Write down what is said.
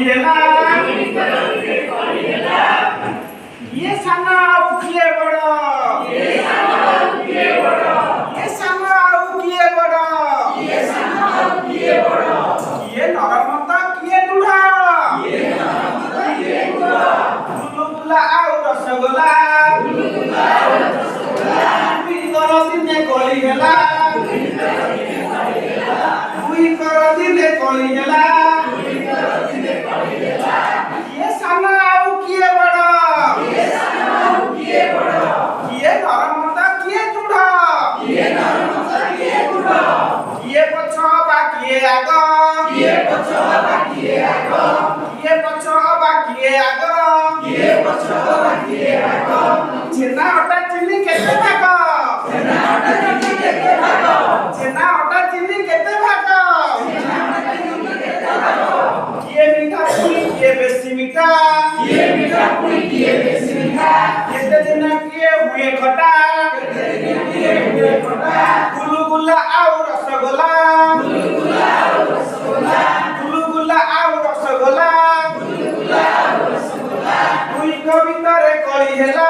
ହେଲା ଇଏ ସାନ ଆଉ କିଏ ବଡ଼ ଇଏ ସାନ ଆଉ କିଏ ବଡ଼ କିଏ ନରମତ କିଏ ଦୃଢ଼ ଗୁଲୁଗୁଲା ଆଉ ରସଗୋଲା ଦୁଇ କର ଦିନେ କଳି ହେଲା କିଏ ସାନ ଆଉ କିଏ ବଡ଼ କିଏ ନରମତ କିଏ ଦୃଢ଼ କିଏ ପଛ ବା କିଏ ଆଗ ଛେନା ଅଟା ଚିନି କେତେ ଭାଗ କିଏ ମିଠା ପୁଣି କିଏ ବେଶୀ ମିଠା କେତେ ଦିନ କିଏ ହୁଏ ଖଟା ଗୁଲୁଗୁଲା ଆଉ ରସଗୋଲା ଦୁଇଙ୍କ ଭିତରେ କଳି ହେଲା